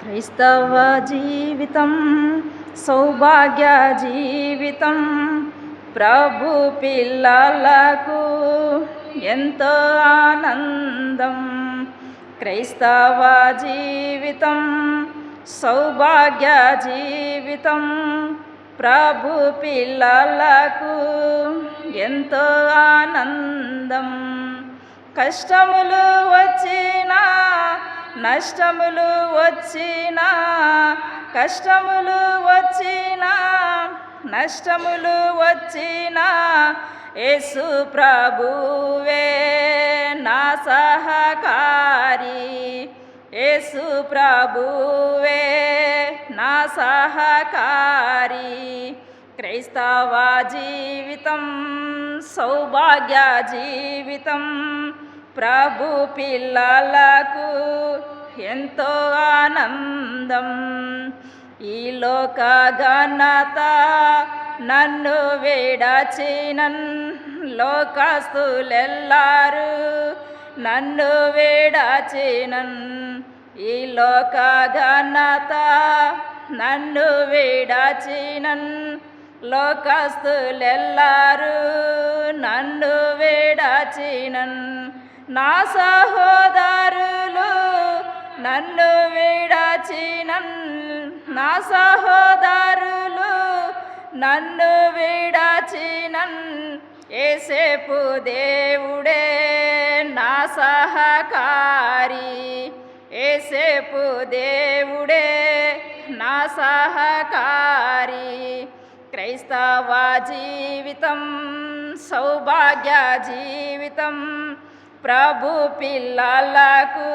క్రైస్తవ జీవితం సౌభాగ్య జీవితం. ప్రభు పిల్లలకు ఎంతో ఆనందం. క్రైస్తవ జీవితం సౌభాగ్య జీవితం. ప్రభు పిల్లలకు ఎంతో ఆనందం. కష్టములు వచ్చినా నష్టములు వచ్చినా, కష్టములు వచ్చినా నష్టములు వచ్చినా, యేసు ప్రభువే నా సహకారి. యేసు ప్రభువే నా సహకారి. క్రైస్తవ జీవితం సౌభాగ్య జీవితం. ప్రభు పిల్లలకు ఎంతో ఆనందం. ఈ లోక ఘనత నన్ను విడచినన్, లోకస్తులెల్లారు నన్ను విడచినన్. ఈ లోక ఘనత నన్ను విడచినన్, లోకస్తులెల్లారు నన్ను విడచినన్. నా సహోదరులు నన్ను విడచినన్, నా సహోదరులు నన్ను విడచినన్. యేసేపు దేవుడే నా సహకారి. యేసేపు దేవుడే నా సహకారి. క్రైస్తవ జీవితం సౌభాగ్య జీవితం. ప్రభు పిల్లలకు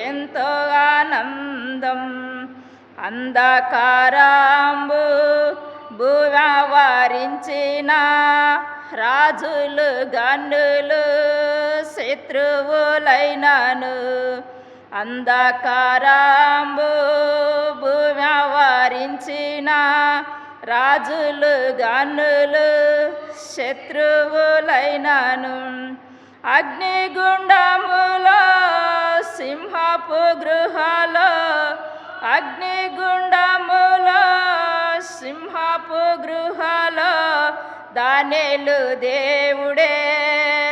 ఎంతో ఆనందం. అంధకారంబు భువరించిన రాజులు గన్నులు శత్రువులైనను, అంధకారంబు భువరించిన రాజులు గన్నులు శత్రువులైనను, అగ్నిగుండములో సింహపు గృహలో, అగ్నిగుండములో సింహపు గృహలో, దానియేలు దేవుడే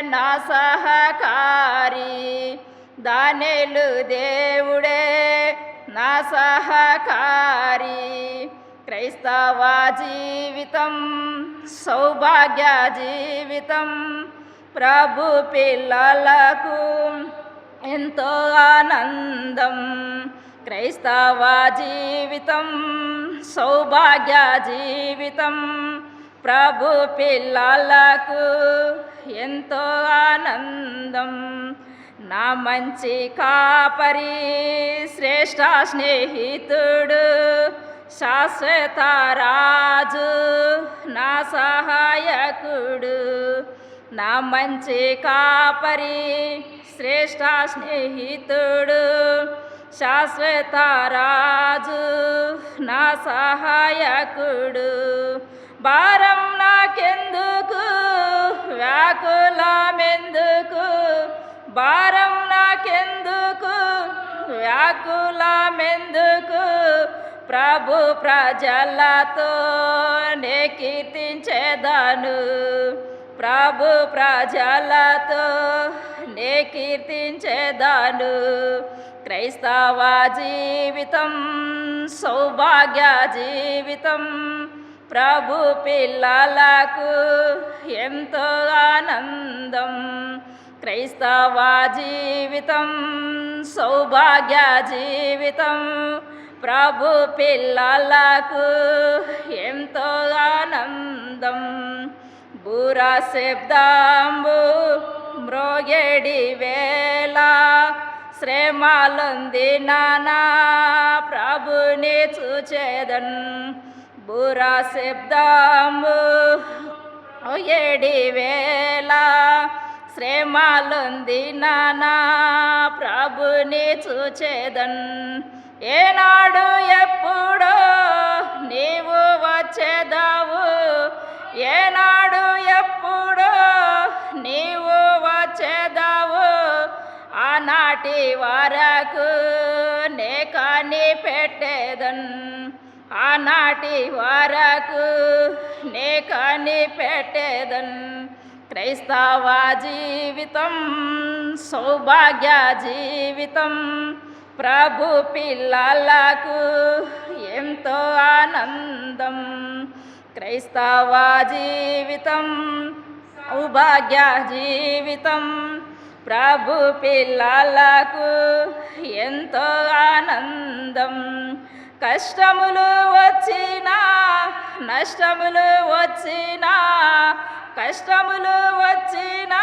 నా సహకారి. దానియేలు దేవుడే నా సహకారి. క్రైస్తవ జీవితం సౌభాగ్య జీవితం. ప్రభు పిల్లలకు ఎంతో ఆనందం. క్రైస్తవ జీవితం సౌభాగ్య జీవితం. ప్రభు పిల్లలకు ఎంతో ఆనందం. నా మంచి కాపరి శ్రేష్ఠ స్నేహితుడు శాశ్వత రాజు నా సహాయకుడు. నా మంచి కాపరి శ్రేష్ఠ స్నేహితుడు శాశ్వత రాజు నా సహాయకుడు. భారం నాకెందుకు వ్యాకులమెందుకు, భారం నాకెందుకు వ్యాకులమెందుకు, ప్రభు ప్రజలతో నే కీర్తించేదను. ప్రభు ప్రజలతో నే కీర్తించేదను. క్రైస్తవ జీవితం సౌభాగ్య జీవితం. ప్రభు పిల్లలకు ఎంతో ఆనందం. క్రైస్తవ జీవితం సౌభాగ్య జీవితం. ప్రభు పిల్లలకు ఎంతో ఆనందం. బూర శబ్దంబు మ్రోగేడి వేళ, శ్రమలొందిన నా ప్రభుని చూచేదన్. బూర శబ్దంబు మ్రోగేడి వేళ, శ్రమలొందిన నా ప్రభుని చూచేదన్. ఏనాడు ఎప్పుడో నీవు వచ్చేదావు, ఏనాడు ఎప్పుడో నీవు వచ్చేదావు, ఆనాటి వరకు నే కనిపెట్టెదను. పెట్టేదన్ ఆనాటి వరకు నే కనిపెట్టేదన్ క్రైస్తవ జీవితం సౌభాగ్య జీవితం ప్రభు పిల్లలకు ఎంతో ఆనందం క్రైస్తవ జీవితం సౌభాగ్య జీవితం ప్రభు పిల్లలకు ఎంతో ఆనందం కష్టములు వచ్చినా నష్టములు వచ్చినా కష్టములు వచ్చినా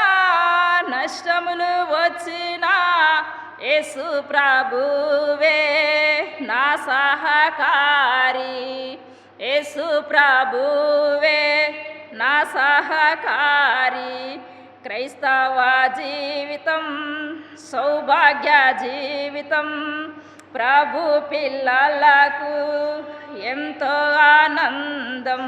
నష్టములు వచ్చినా యేసు ప్రభువే నా సహకారి యేసు ప్రభువే నా సహకారి క్రైస్తవ జీవితం సౌభాగ్య జీవితం ప్రభు పిల్లలకు ఎంతో ఆనందం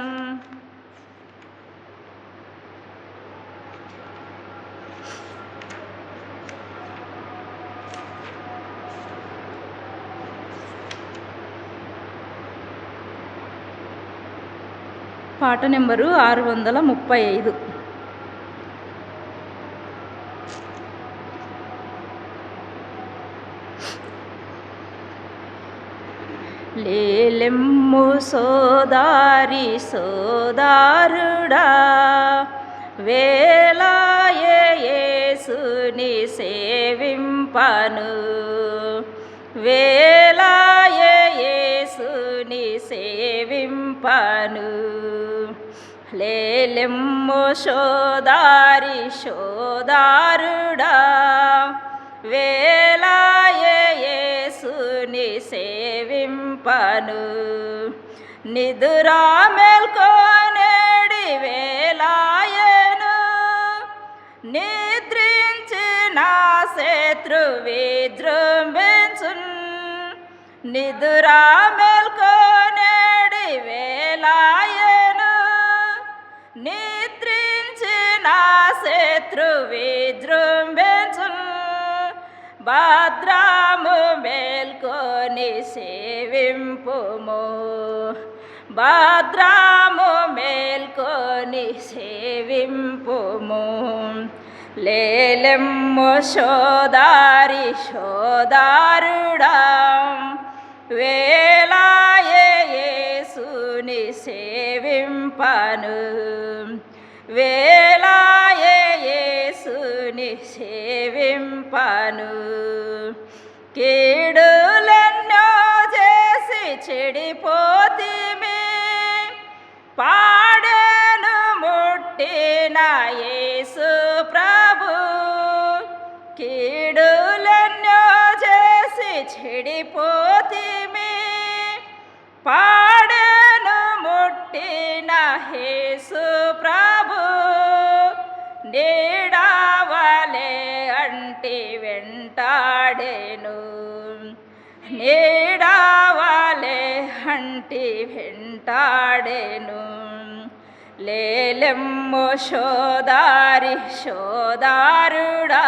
పాట నెంబరు 635. లేలెమ్ము సోదారి సోదారుడా వేలాయే యేసుని సేవింపను వేలాయే యేసుని సేవింపను లేలెమ్ము సోదారి సోదారుడా వేలాయే యేసుని సేవింపను నిదురా మేల్కొనేడి వేలాయను నిద్రించిన శత్రు విజృంభించున్ నిదురా మేల్కొనేడి వేలాయను నిద్రించిన శత్రు విజృంభించున్ భద్రాము మేల్కొని సేవింపుము భద్రాము మేల్కొని సేవింపుము లేలెమ్ము సోదారి సోదారుడా వేలాయే యేసుని సేవింపను వేలాయే యేసుని సేవింపను కీడులెన్నో చేసి చెడిపోతిమి పాడెను ముట్టిన యేసు ప్రభు కీడులెన్నో చేసి చెడిపోతిమి పాడెను ముట్టిన యేసు ప్రభు నీడవలే అంటి వెంటాడెను నీడవలే అంటి వెంటాడెను లేలెమ్ము సోదారి సోదారుడా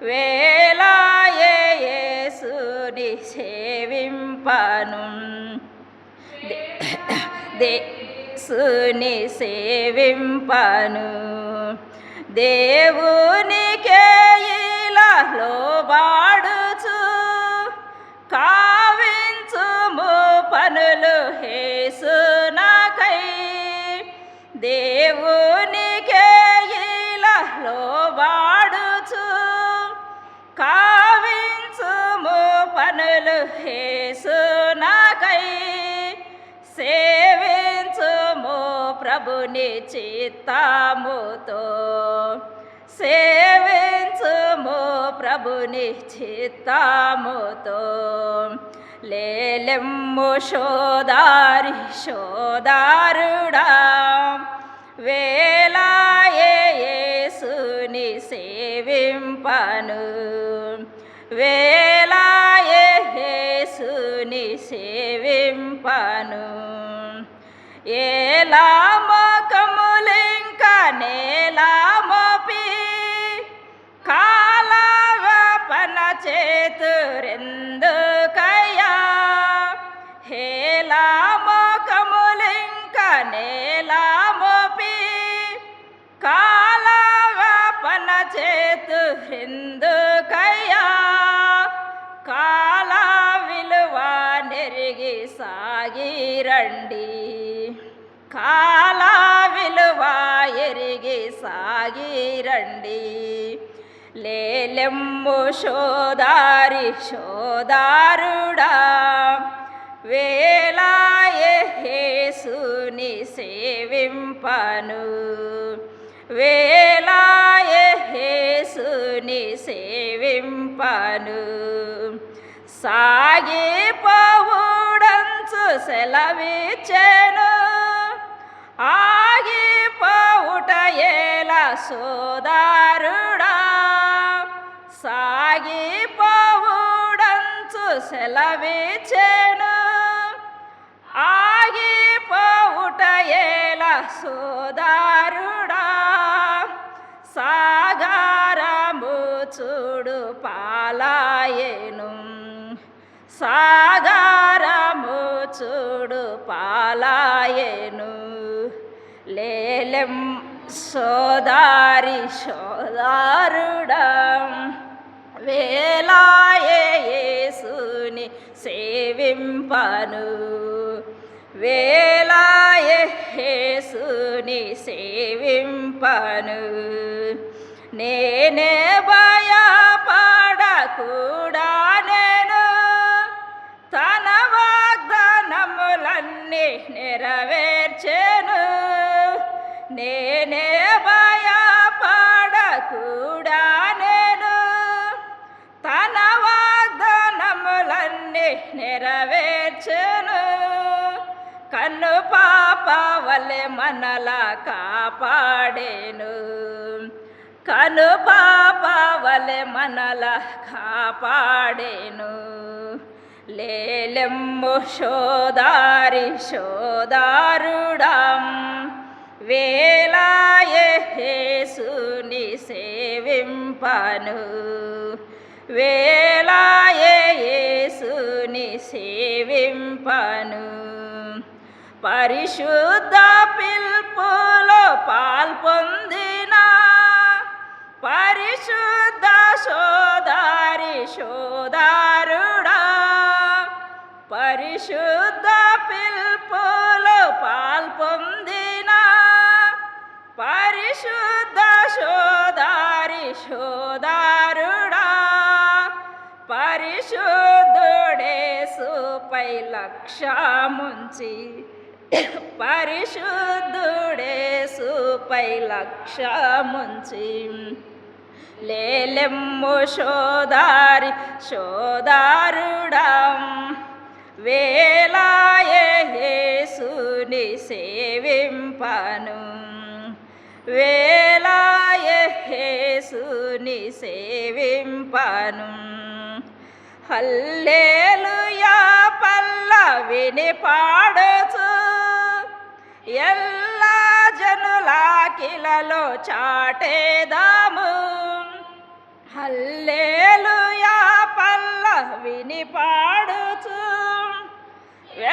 వేలాయే యేసుని సేవింపను యేసుని సేవింపను దేవునికే ఇలా లోబడుచు కావించుము పనులు యేసునకై దేవునికే ఇలా లోబడుచు కావించుము పనులు యేసునకై సేవించుము ప్రభుని చిత్తముతో సేవించుము ప్రభుని చిత్తముతో లేలెమ్ము సోదారి సోదారుడా వేలాయే యేసుని సేవింపను వేలాయే యేసుని సేవింపను ఏలా మొకములింక నేలా మోపి కాలవపన చేతురెందుకయ్యా ఎందుకయ్యా కాల విలువ నెరిగి సాగిరండి, కాల విలువ ఎరిగి సాగిరండి. లేలెమ్ము సోదారి సోదారుడా వేలాయే యేసుని సేవింపను, వేలాయే యేసుని సేవింపను. సాగిపోవుడంచు సెలవిచ్చెను, ఆగిపోవుట ఎలా సోదారుడా, సాగిపోవుడంచు సెలవిచ్చెను, ఆగిపోవుట ఎలా సోదారుడా. సాగరము చూడు పాలాయెను, సాగరము చూడు పాలాయెను. లేలెం సోదారి సోదారుడా వేలాయే యేసుని సేవింపను, వేలాయే యేసుని సేవింపను. నేనే భయపడకూడా నేను తన వాగ్దానములన్నీ నెరవేర్చెను, నేనే భయపడకూడా నేను తన వాగ్దానములన్నీ నెరవేర్చెను. కన్ను పాప వలె మనలా కాపాడేను, కను పాప వలె మనలా కాపాడేను. లేలెమ్ము సోదారి సోదారుడా వేలాయే యేసుని సేవింపను, వేలాయే యేసుని సేవింపను. పరిశుద్ధ పిలుపులో పాల్పొందిన పరిశుద్ధ సోదారి సోదారుడా, పరిశుద్ధ పిలుపులో పాల్పొందిన పరిశుద్ధ సోదారి సోదారుడా. పరిశుద్ధుడేసుపై లక్ష్యముంచి, పరిశుద్ధుడేసుపై లక్ష్యముంచి లేలెమ్ము సోదారి సోదారుడా వేలాయే యేసుని సేవింపను, వేలాయే యేసుని సేవింపను. హల్లెలూయా పల్లవిని పాడుచు ఎల్లా జనుల కిలలో చాటేదాము, హల్లెలూయా పల్లవిని పాడుచు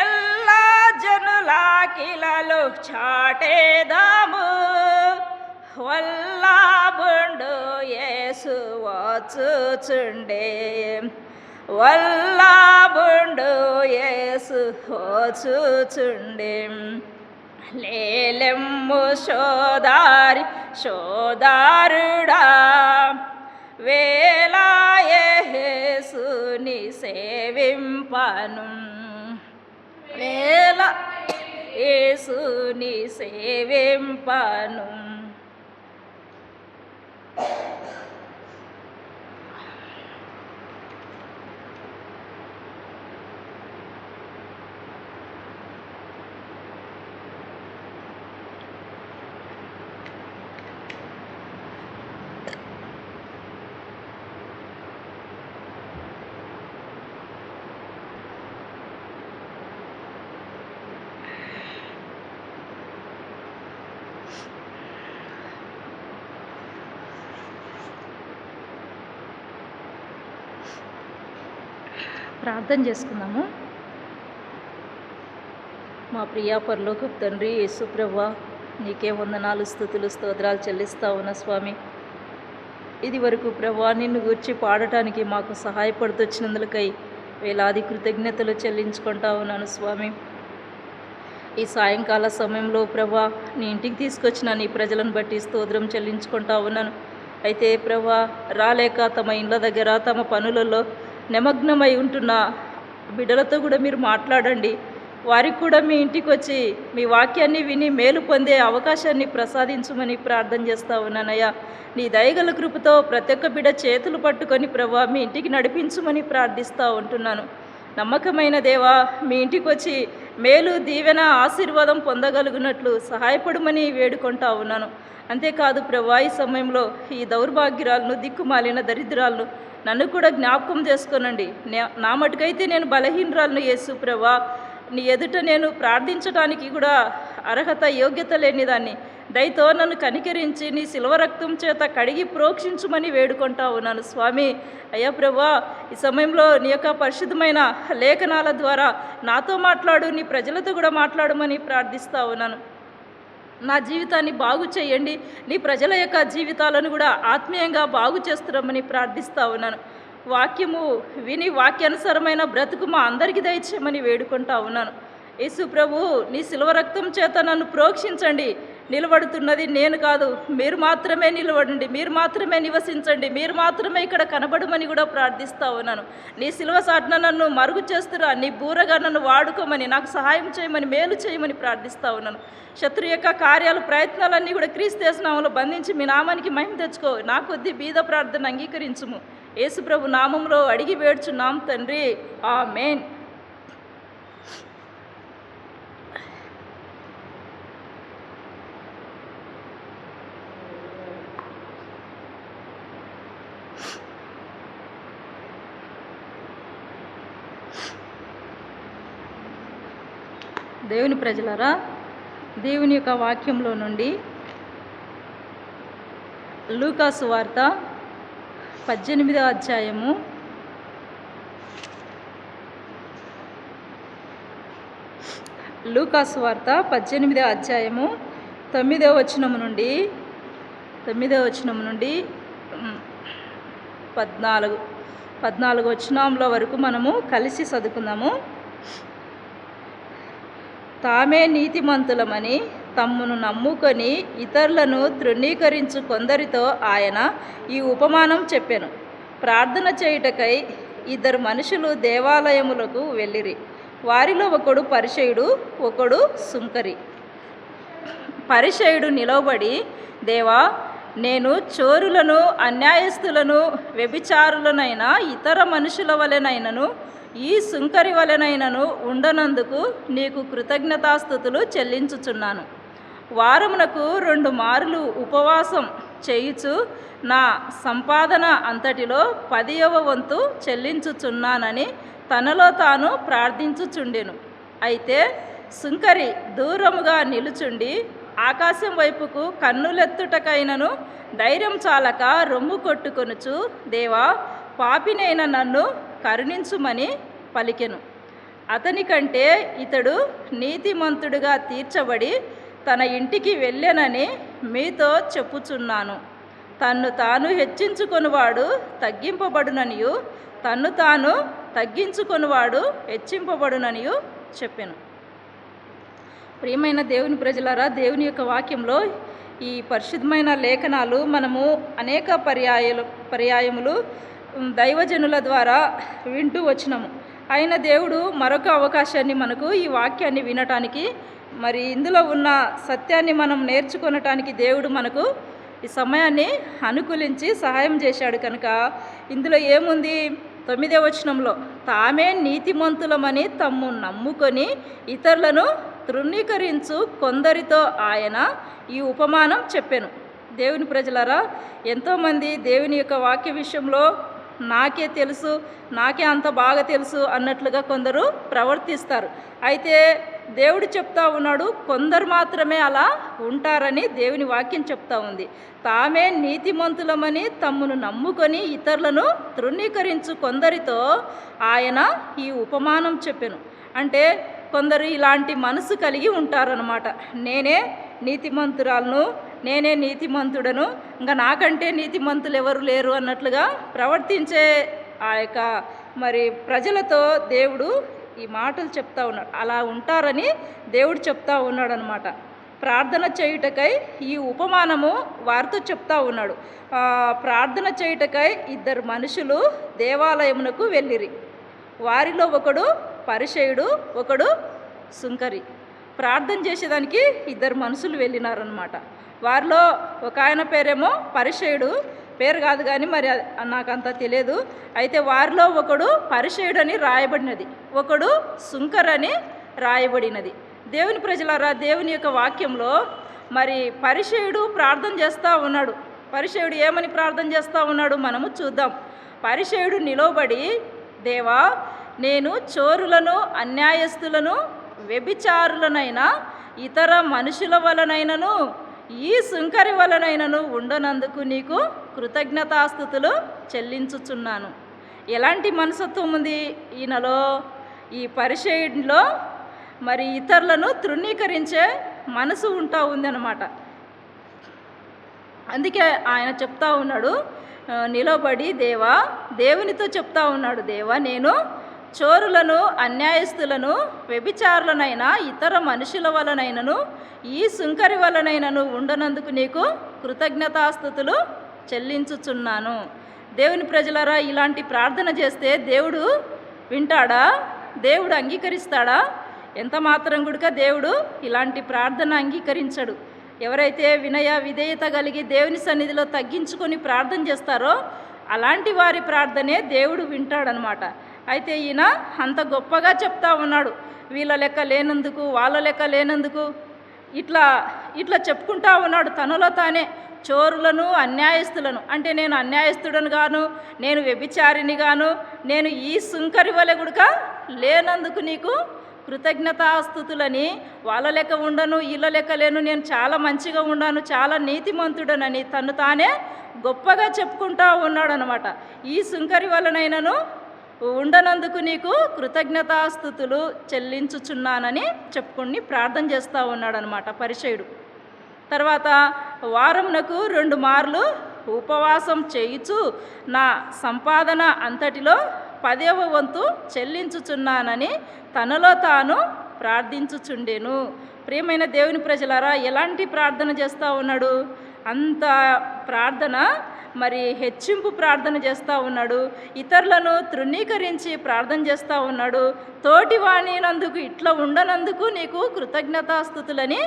ఎల్లా జనుల కిలలో చాటేదాము. వల్లాబుండు యేసు వచ్చుచుండే, వల్లాబుండు యేసు వచ్చుచుండే. లేలెమ్ము సోదారి సోదారుడా వేలాయే యేసుని సేవింపను, వేల యేసుని సేవింపను. ప్రార్థన చేసుకుందాము. మా ప్రియా పరలోకపు తండ్రి యేసు ప్రభువా, నీకే వందనాలు స్తుతులు స్తోత్రాలు చెల్లిస్తా ఉన్నా స్వామి. ఇది వరకు ప్రభా నిన్ను గూర్చి పాడటానికి మాకు సహాయపడుతొచ్చినందులకై వేలాది కృతజ్ఞతలు చెల్లించుకుంటా ఉన్నాను స్వామి. ఈ సాయంకాల సమయంలో ప్రభా నీ ఇంటికి తీసుకొచ్చిన నీ ప్రజలను బట్టి స్తోత్రం చెల్లించుకుంటా ఉన్నాను. అయితే ప్రభా రాలేక తమ ఇండ్ల దగ్గర తమ పనులలో నిమగ్నమై ఉంటున్న బిడ్డలతో కూడా మీరు మాట్లాడండి. వారికి కూడా మీ ఇంటికి వచ్చి మీ వాక్యాన్ని విని మేలు పొందే అవకాశాన్ని ప్రసాదించమని ప్రార్థన చేస్తూ ఉన్నానయ్యా. నీ దయగల కృపతో ప్రతి ఒక్క బిడ్డ చేతులు పట్టుకొని ప్రభా మీ ఇంటికి నడిపించమని ప్రార్థిస్తూ ఉంటున్నాను. నమ్మకమైన దేవా, మీ ఇంటికి వచ్చి మేలు దీవెన ఆశీర్వాదం పొందగలుగునట్లు సహాయపడమని వేడుకుంటా ఉన్నాను. అంతేకాదు ప్రభా, ఈ సమయంలో ఈ దౌర్భాగ్యురాలను దిక్కుమాలిన దరిద్రాలను నన్ను కూడా జ్ఞాపకం చేసుకోనండి. నా మటుకైతే నేను బలహీనరాలను యేసు ప్రభా, నీ ఎదుట నేను ప్రార్థించడానికి కూడా అర్హత యోగ్యత లేనిదాన్ని. దయతో నన్ను కనికరించి నీ శిల్వ రక్తం చేత కడిగి ప్రోక్షించుమని వేడుకుంటా ఉన్నాను స్వామి. అయ్యా ప్రభా, ఈ సమయంలో నీ యొక్క పరిశుద్ధమైన లేఖనాల ద్వారా నాతో మాట్లాడు, నీ ప్రజలతో కూడా మాట్లాడమని ప్రార్థిస్తూ ఉన్నాను. నా జీవితాన్ని బాగు చేయండి, నీ ప్రజల యొక్క జీవితాలను కూడా ఆత్మీయంగా బాగు చేస్తున్నామని ప్రార్థిస్తూ ఉన్నాను. వాక్యము విని వాక్యానుసారమైన బ్రతుకు మా అందరికీ దయచేయమని వేడుకుంటా ఉన్నాను. యేసు ప్రభు, నీ శిల్వ రక్తం చేత నన్ను ప్రోక్షించండి. నిలబడుతున్నది నేను కాదు, మీరు మాత్రమే నిలబడండి, మీరు మాత్రమే నివసించండి, మీరు మాత్రమే ఇక్కడ కనబడమని కూడా ప్రార్థిస్తూ ఉన్నాను. నీ శిల్వ సాటున నన్ను మరుగు చేస్తురా, నీ బూరగా నన్ను వాడుకోమని, నాకు సహాయం చేయమని, మేలు చేయమని ప్రార్థిస్తూ ఉన్నాను. శత్రు యొక్క కార్యాలు ప్రయత్నాలన్నీ కూడా క్రీస్తు యేసు నామములో బంధించి మీ నామానికి మహిమ తెచ్చుకో. నా కొద్ది బీద ప్రార్థన అంగీకరించుము. యేసు ప్రభు నామంలో అడిగి వేడుచున్నాం తండ్రి, ఆమేన్. దేవుని ప్రజలారా, దేవుని యొక్క వాక్యంలో నుండి లూకాసు వార్త 18వ అధ్యాయము 9వ వచనము నుండి 14 వచనముల వరకు మనము కలిసి చదువుకుందాము. తామే నీతిమంతులమని తమ్మును నమ్ముకొని ఇతరులను తృణీకరించు కొందరితో ఆయన ఈ ఉపమానం చెప్పెను. ప్రార్థన చేయుటకై 2 మనుషులు దేవాలయములకు వెళ్ళిరి. వారిలో ఒకడు పరిసయ్యుడు, ఒకడు సుంకరి. పరిసయ్యుడు నిలవబడి, దేవా, నేను చోరులను, అన్యాయస్తులను, వ్యభిచారులనైనా ఇతర మనుషుల వలెనైనను ఈ సుంకరి వలెనైనను ఉండనందుకు నీకు కృతజ్ఞతాస్తుతులు చెల్లించుచున్నాను. వారమునకు 2 మారులు ఉపవాసం చేయుచు నా సంపాదన అంతటిలో 10వ వంతు చెల్లించుచున్నానని తనలో తాను ప్రార్థించుచుండెను. అయితే సుంకరి దూరముగా నిలుచుండి ఆకాశం వైపుకు కన్నులెత్తుటకైనను ధైర్యం చాలక రొమ్ము కొట్టుకొనుచు, దేవా, పాపినైన నన్ను కరుణించుమని పలికెను. అతని కంటే ఇతడు నీతిమంతుడుగా తీర్చబడి తన ఇంటికి వెళ్ళెనని మీతో చెప్పుచున్నాను. తన్ను తాను హెచ్చించుకొనువాడు తగ్గింపబడుననియు, తన్ను తాను తగ్గించుకొనువాడు హెచ్చింపబడుననియు చెప్పెను. ప్రియమైన దేవుని ప్రజలారా, దేవుని యొక్క వాక్యంలో ఈ పరిశుద్ధమైన లేఖనాలు మనము అనేక పర్యాయములు దైవజనుల ద్వారా వింటూ వచ్చినాము. అయిన దేవుడు మరొక అవకాశాన్ని మనకు ఈ వాక్యాన్ని వినటానికి, మరి ఇందులో ఉన్న సత్యాన్ని మనం నేర్చుకొనటానికి దేవుడు మనకు ఈ సమయాన్ని అనుకూలించి సహాయం చేశాడు. కనుక ఇందులో ఏముంది? 9వ వచనంలో, తామే నీతిమంతులమని తమ్ము నమ్ముకొని ఇతరులను తృణీకరించు కొందరితో ఆయన ఈ ఉపమానం చెప్పెను. దేవుని ప్రజలారా, ఎంతోమంది దేవుని యొక్క వాక్య విషయంలో నాకే తెలుసు, నాకే అంత బాగా తెలుసు అన్నట్లుగా కొందరు ప్రవర్తిస్తారు. అయితే దేవుడు చెప్తా ఉన్నాడు, కొందరు మాత్రమే అలా ఉంటారని దేవుని వాక్యం చెప్తా ఉంది. తామే నీతిమంతులమని తమ్మును నమ్ముకొని ఇతరులను తృణీకరించు కొందరితో ఆయన ఈ ఉపమానం చెప్పెను. అంటే కొందరు ఇలాంటి మనసు కలిగి ఉంటారన్నమాట. నేనే నీతిమంతురాలను, నేనే నీతిమంతుడను, ఇంకా నాకంటే నీతిమంతులు ఎవరు లేరు అన్నట్లుగా ప్రవర్తించే ఆ యొక్క మరి ప్రజలతో దేవుడు ఈ మాటలు చెప్తా ఉన్నాడు. అలా ఉంటారని దేవుడు చెప్తా ఉన్నాడు అనమాట. ప్రార్థన చేయుటకై ఈ ఉపమానము వారితో చెప్తా ఉన్నాడు. ప్రార్థన చేయుటకై ఇద్దరు మనుషులు దేవాలయమునకు వెళ్ళిరి. వారిలో ఒకడు పరిసయ్యుడు, ఒకడు సుంకరి. ప్రార్థన చేసేదానికి ఇద్దరు మనుషులు వెళ్ళినారనమాట. వారిలో ఒక ఆయన పేరేమో పరిసయ్యుడు, పేరు కాదు కానీ మరి నాకంతా తెలియదు. అయితే వారిలో ఒకడు పరిసయ్యుడు అని రాయబడినది, ఒకడు సుంకర్ అని రాయబడినది. దేవుని ప్రజలారా, దేవుని యొక్క వాక్యంలో మరి పరిసయ్యుడు ప్రార్థన చేస్తూ ఉన్నాడు. పరిసయ్యుడు ఏమని ప్రార్థన చేస్తూ ఉన్నాడు మనము చూద్దాం. పరిసయ్యుడు నిలవబడి, దేవా, నేను చోరులను, అన్యాయస్తులను, వ్యభిచారులనైనా ఇతర మనుషుల వలనైనను ఈ సుంకరి వలనైనను ఉండనందుకు నీకు కృతజ్ఞతాస్తుతులు చెల్లించుచున్నాను. ఎలాంటి మనసత్వం ఉంది ఈయనలో? ఈ పరిసయ్యుడిలో మరి ఇతరులను తృణీకరించే మనసు ఉంటా ఉందన్నమాట. అందుకే ఆయన చెప్తా ఉన్నాడు, నిలబడి దేవునితో చెప్తా ఉన్నాడు, దేవా, నేను చోరులను, అన్యాయస్తులను, వ్యభిచారులనైనా ఇతర మనుషుల వలనైనను ఈ సుంకరి వలనైనను ఉండనందుకు నీకు కృతజ్ఞతాస్తుతులు చెల్లించుచున్నాను. దేవుని ప్రజలారా, ఇలాంటి ప్రార్థన చేస్తే దేవుడు వింటాడా? దేవుడు అంగీకరిస్తాడా? ఎంత మాత్రం కూడా దేవుడు ఇలాంటి ప్రార్థన అంగీకరించడు. ఎవరైతే వినయ విధేయత కలిగి దేవుని సన్నిధిలో తగ్గించుకొని ప్రార్థన చేస్తారో అలాంటి వారి ప్రార్థనే దేవుడు వింటాడనమాట. అయితే ఈయన అంత గొప్పగా చెప్తా ఉన్నాడు, వీళ్ళ లెక్క లేనందుకు, వాళ్ళ లెక్క లేనందుకు, ఇట్లా చెప్పుకుంటా ఉన్నాడు తనలో తానే. చోరులను, అన్యాయస్తులను అంటే నేను అన్యాయస్తుడను గాను, నేను వ్యభిచారిని గాను, నేను ఈ సుంకరి వలె గుడక లేనందుకు నీకు కృతజ్ఞతాస్తుతులని, వాళ్ళ లెక్క ఉండను, వీళ్ళ లెక్క లేను, నేను చాలా మంచిగా ఉన్నాను, చాలా నీతిమంతుడనని తను తానే గొప్పగా చెప్పుకుంటా ఉన్నాడు అనమాట. ఈ సుంకరి వలనైనను ఉండనందుకు నీకు కృతజ్ఞతాస్తుతులు చెల్లించుచున్నానని చెప్పుకొని ప్రార్థన చేస్తూ ఉన్నాడు అనమాట పరిసయ్యుడు. తర్వాత వారమునకు 2 మార్లు ఉపవాసం చేయుచు నా సంపాదన అంతటిలో 10వ వంతు చెల్లించుచున్నానని తనలో తాను ప్రార్థించుచుండెను. ప్రియమైన దేవుని ప్రజలారా, ఎలాంటి ప్రార్థన చేస్తూ ఉన్నాడు? అంత ప్రార్థన మరి హెచ్చింపు ప్రార్థన చేస్తూ ఉన్నాడు. ఇతరులను తృణీకరించి ప్రార్థన చేస్తూ ఉన్నాడు. తోటివాణినందుకు ఇట్లా ఉండనందుకు నీకు కృతజ్ఞతాస్తుతులని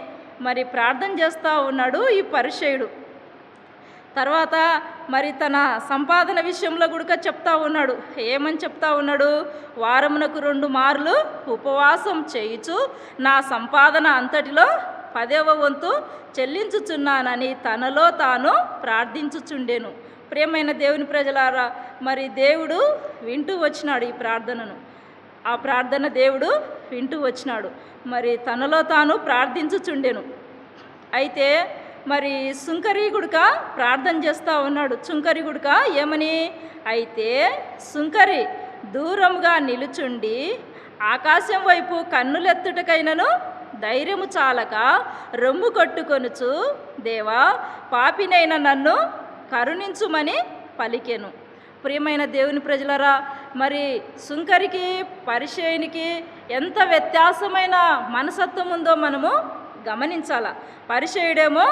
మరి ప్రార్థన చేస్తూ ఉన్నాడు ఈ పరిసయ్యుడు. తర్వాత మరి తన సంపాదన విషయంలో కూడా చెప్తా ఉన్నాడు. ఏమని చెప్తా ఉన్నాడు? వారమునకు 2 మార్లు ఉపవాసం చేయుచు నా సంపాదన అంతటిలో 10వ వంతు చెల్లించుచున్నానని తనలో తాను ప్రార్థించుచుండెను. ప్రియమైన దేవుని ప్రజలారా, మరి దేవుడు వింటూ వచ్చినాడు ఈ ప్రార్థనను. ఆ ప్రార్థన దేవుడు వింటూ వచ్చినాడు. మరి తనలో తాను ప్రార్థించుచుండెను. అయితే మరి సుంకరి గుడక ప్రార్థన చేస్తూ ఉన్నాడు. సుంకరి గుడక ఏమని? అయితే సుంకరి దూరంగా నిలుచుండి ఆకాశం వైపు కన్నులెత్తుటకైనను ధైర్యము చాలక రొమ్ము కొట్టుకొనుచు, దేవా, పాపినైన నన్ను కరుణించుమని పలికెను. ప్రియమైన దేవుని ప్రజలరా, మరి సుంకరికి పరిసయ్యునికి ఎంత వ్యత్యాసమైన మనసత్వం ఉందో మనము గమనించాల. పరిసయ్యుడేమో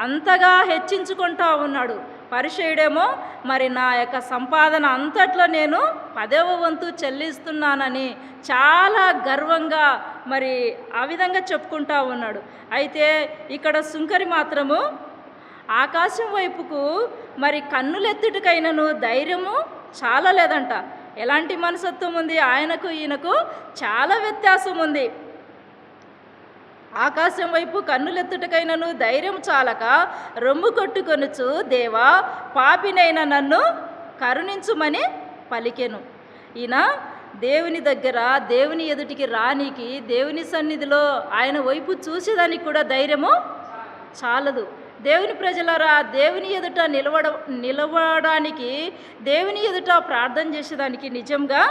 అంతగా హెచ్చించుకుంటా ఉన్నాడు. పరిసయ్యుడేమో మరి నా యొక్క సంపాదన అంతట్లో నేను 10వ వంతు చెల్లిస్తున్నానని చాలా గర్వంగా మరి ఆ విధంగా చెప్పుకుంటా ఉన్నాడు. అయితే ఇక్కడ సుంకరి మాత్రము ఆకాశం వైపుకు మరి కన్నులెత్తుటకైనను ధైర్యము చాలా లేదంట. ఎలాంటి మనసత్వం ఉంది? ఆయనకు ఈయనకు చాలా వ్యత్యాసం ఉంది. ఆకాశం వైపు కన్నులెత్తుటకైనను ధైర్యం చాలక రొమ్ము కొట్టుకొనుచు, దేవా, పాపినైన నన్ను కరుణించుమని పలికెను. ఈయన దేవుని దగ్గర, దేవుని ఎదుటికి రానికి, దేవుని సన్నిధిలో ఆయన వైపు చూసేదానికి కూడా ధైర్యము చాలదు. దేవుని ప్రజలారా, దేవుని ఎదుట నిలవడానికి, దేవుని ఎదుట ప్రార్థన చేసేదానికి నిజంగా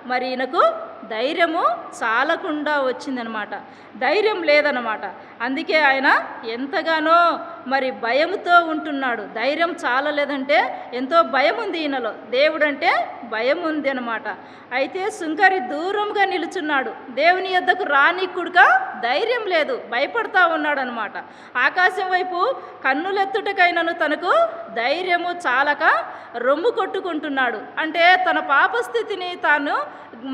మరి ఈయనకు ధైర్యము చాలకుండా వచ్చిందనమాట. ధైర్యం లేదనమాట. అందుకే ఆయన ఎంతగానో మరి భయముతో ఉంటున్నాడు. ధైర్యం చాలలేదంటే ఎంతో భయం ఉంది ఈయనలో. దేవుడంటే భయం ఉంది అన్నమాట. అయితే సుంకరి దూరంగా నిలుచున్నాడు. దేవుని యొద్దకు రానీకుడుగా ధైర్యం లేదు, భయపడతా ఉన్నాడు అనమాట. ఆకాశం వైపు కన్నులెత్తుటకైనను తనకు ధైర్యము చాలక రొమ్ము కొట్టుకుంటున్నాడు. అంటే తన పాపస్థితిని తాను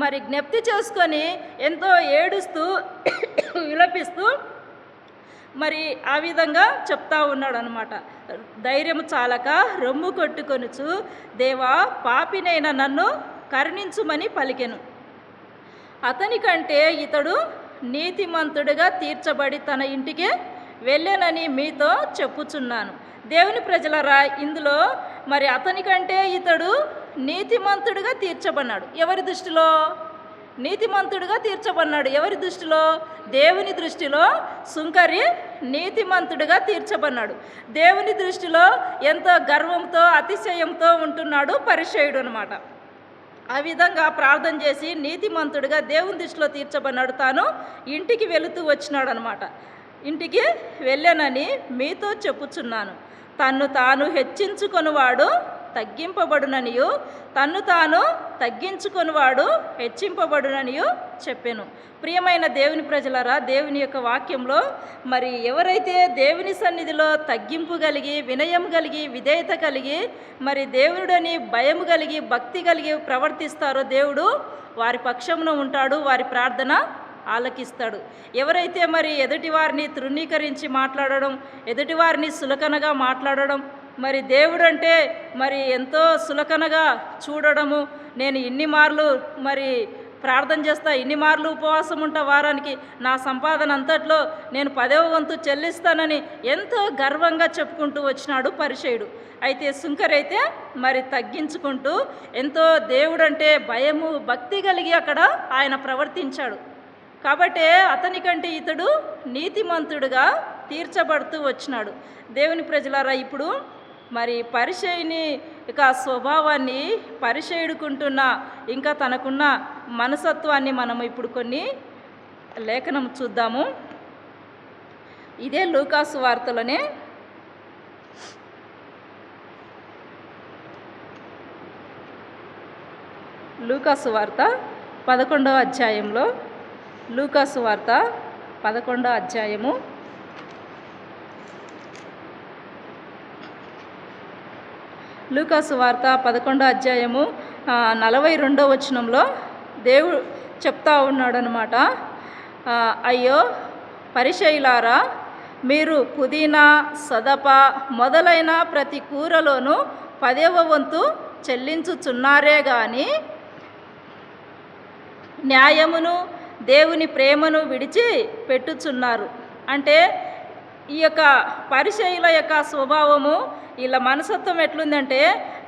మరి జ్ఞప్తి చేసుకొని ఎంతో ఏడుస్తూ విలపిస్తూ మరి ఆ విధంగా చెప్తా ఉన్నాడు అనమాట. ధైర్యం చాలక రొమ్ము కొట్టుకొనుచు, దేవా పాపినైన నన్ను కరుణించుమని పలికెను. అతని కంటే ఇతడు నీతిమంతుడిగా తీర్చబడి తన ఇంటికి వెళ్ళానని మీతో చెప్పుచున్నాను. దేవుని ప్రజలరా, ఇందులో మరి అతని కంటే ఇతడు నీతిమంతుడిగా తీర్చబడినాడు. ఎవరి దృష్టిలో? నీతిమంతుడిగా తీర్చబడినాడు. ఎవరి దృష్టిలో? దేవుని దృష్టిలో సుంకరి నీతిమంతుడిగా తీర్చబడినాడు. దేవుని దృష్టిలో ఎంతో గర్వంతో అతిశయంతో ఉంటున్నాడు పరిసయ్యుడు అనమాట. ఆ విధంగా ప్రార్థన చేసి నీతిమంతుడిగా దేవుని దృష్టిలో తీర్చబడినాడు. తాను ఇంటికి వెళుతూ వచ్చినాడు అనమాట. ఇంటికి వెళ్ళానని మీతో చెప్పుచున్నాను. తన్ను తాను హెచ్చించుకొనివాడు తగ్గింపబడుననియు, తన్ను తాను తగ్గించుకొనివాడు హెచ్చింపబడుననియు చెప్పెను. ప్రియమైన దేవుని ప్రజలరా, దేవుని యొక్క వాక్యంలో మరి ఎవరైతే దేవుని సన్నిధిలో తగ్గింపు కలిగి, వినయం కలిగి, విధేయత కలిగి, మరి దేవుడని భయం కలిగి, భక్తి కలిగి ప్రవర్తిస్తారో దేవుడు వారి పక్షమున ఉంటాడు, వారి ప్రార్థన ఆలకిస్తాడు. ఎవరైతే మరి ఎదుటివారిని తృణీకరించి మాట్లాడడం, ఎదుటివారిని సులకనగా మాట్లాడడం, మరి దేవుడు అంటే మరి ఎంతో సులకనగా చూడడము, నేను ఇన్ని మార్లు మరి ప్రార్థన చేస్తా, ఇన్ని మార్లు ఉపవాసం ఉంటా, వారానికి నా సంపాదన అంతట్లో నేను 10వ వంతు చెల్లిస్తానని ఎంతో గర్వంగా చెప్పుకుంటూ వచ్చినాడు పరిసయ్యుడు. అయితే సుంకరైతే మరి తగ్గించుకుంటూ ఎంతో దేవుడంటే భయము భక్తి కలిగి అక్కడ ఆయన ప్రవర్తించాడు. కాబట్టే అతని కంటే ఇతడు నీతిమంతుడుగా తీర్చబడుతూ వచ్చినాడు. దేవుని ప్రజలారా, ఇప్పుడు మరి పరిసయ్యుని యొక్క స్వభావాన్ని, పరిసయ్యుడుకుంటున్న ఇంకా తనకున్న మనసత్వాన్ని మనం ఇప్పుడు కొన్ని లేఖనం చూద్దాము. ఇదే లూకాసు వార్తలోనే లూకాసు వార్త 11వ అధ్యాయంలో, లూకాసు వార్త 11వ అధ్యాయము లూకాసు వార్త 11వ అధ్యాయము 42వ వచనంలో దేవుడు చెప్తా ఉన్నాడు అనమాట. అయ్యో పరిసయ్యులారా, మీరు పుదీనా, సదప మొదలైన ప్రతి కూరలోనూ 10వ వంతు చెల్లించుచున్నారే గాని న్యాయమును దేవుని ప్రేమను విడిచి పెట్టుచున్నారు. అంటే ఈ యొక్క పరిసయ్యుల యొక్క స్వభావము, వీళ్ళ మనసత్వం ఎట్లుందంటే,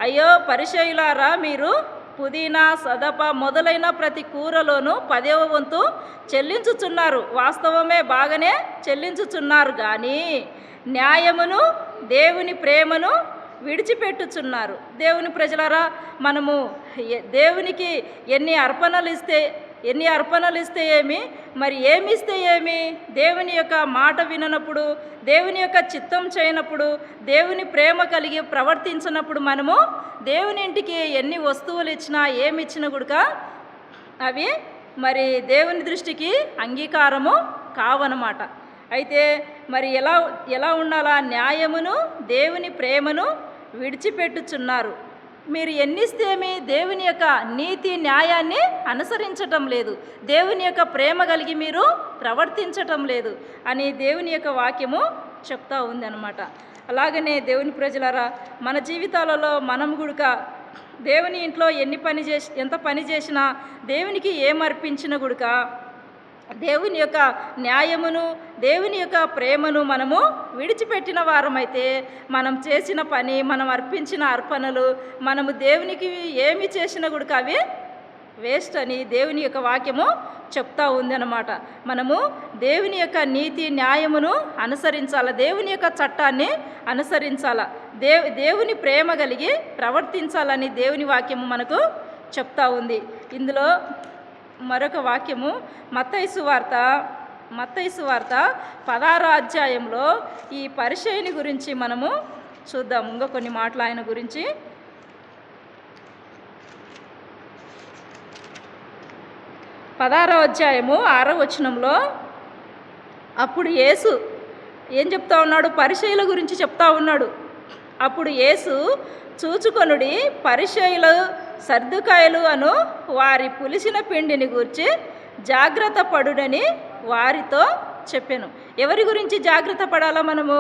అయ్యో పరిసయ్యులారా, మీరు పుదీనా, సదప మొదలైన ప్రతి కూరలోనూ 10వ వంతు చెల్లించుచున్నారు. వాస్తవమే, బాగానే చెల్లించుచున్నారు, కానీ న్యాయమును దేవుని ప్రేమను విడిచిపెట్టుచున్నారు. దేవుని ప్రజలారా, మనము దేవునికి ఎన్ని అర్పణలు ఇస్తే ఏమి, మరి ఏమి ఇస్తే ఏమి? దేవుని యొక్క మాట విననప్పుడు, దేవుని యొక్క చిత్తం చేయనప్పుడు, దేవుని ప్రేమ కలిగి ప్రవర్తించినప్పుడు మనము దేవుని ఇంటికి ఎన్ని వస్తువులు ఇచ్చినా, ఏమి ఇచ్చినా కూడా అవి మరి దేవుని దృష్టికి అంగీకారము కావన్నమాట. అయితే మరి ఎలా ఉండాలా? న్యాయమును దేవుని ప్రేమను విడిచిపెట్టుచున్నారు. మీరు ఎన్నిస్తేమి దేవుని యొక్క నీతి న్యాయాన్ని అనుసరించటం లేదు, దేవుని యొక్క ప్రేమ కలిగి మీరు ప్రవర్తించటం లేదు అని దేవుని యొక్క వాక్యము చెప్తా ఉంది అన్నమాట. అలాగనే దేవుని ప్రజలారా, మన జీవితాలలో మనం కూడా దేవుని ఇంట్లో ఎంత పని చేసినా, దేవునికి ఏమర్పించినా కూడా దేవుని యొక్క న్యాయమును, దేవుని యొక్క ప్రేమను మనము విడిచిపెట్టిన వారమైతే, మనం చేసిన పని, మనం అర్పించిన అర్పణలు, మనము దేవునికి ఏమి చేసినా కూడా అవి వేస్ట్ అని దేవుని యొక్క వాక్యము చెప్తా ఉందన్నమాట. మనము దేవుని యొక్క నీతి న్యాయమును అనుసరించాల, దేవుని యొక్క చట్టాన్ని అనుసరించాల, దేవుని ప్రేమ కలిగి ప్రవర్తించాలని దేవుని వాక్యము మనకు చెప్తా ఉంది. ఇందులో మరొక వాక్యము మత్తయి సువార్త మత్తయి సువార్త 16వ అధ్యాయంలో ఈ పరిసయ్యుని గురించి మనము చూద్దాం. ఇంకా కొన్ని మాటలు ఆయన గురించి. 16వ అధ్యాయము 6వ వచనంలో అప్పుడు యేసు ఏం చెప్తా ఉన్నాడు? పరిసయ్యుల గురించి చెప్తా ఉన్నాడు. అప్పుడు యేసు చూచుకొనుడి, పరిసయ్యులు సర్దుకాయలు అను వారి పులిసిన పిండిని గూర్చి జాగ్రత్త పడుడని వారితో చెప్పాను. ఎవరి గురించి జాగ్రత్త పడాలా మనము?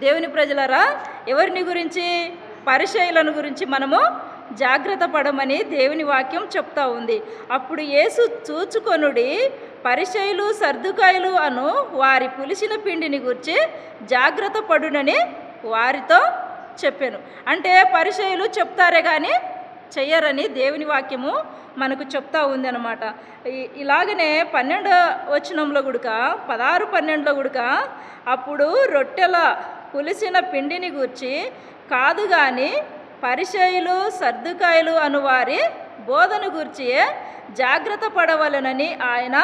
దేవుని ప్రజలరా, ఎవరిని గురించి? పరిసయ్యులను గురించి మనము జాగ్రత్త పడమని దేవుని వాక్యం చెప్తా ఉంది. అప్పుడు యేసు చూచుకొనుడి, పరిసయ్యులు సర్దుకాయలు అను వారి పులిసిన పిండిని గురించి జాగ్రత్త పడునని వారితో చెప్పాను. అంటే పరిసయ్యులు చెప్తారే కానీ చెయ్యరని దేవుని వాక్యము మనకు చెప్తా ఉంది అన్నమాట. ఇలాగనే 12వ వచనంలో గుడక 16:12లో గుడక అప్పుడు రొట్టెల పులిసిన పిండిని గూర్చి కాదు కానీ పరిసయ్యులు సర్దుకాయలు అనువారి బోధన గూర్చి జాగ్రత్త పడవలనని ఆయన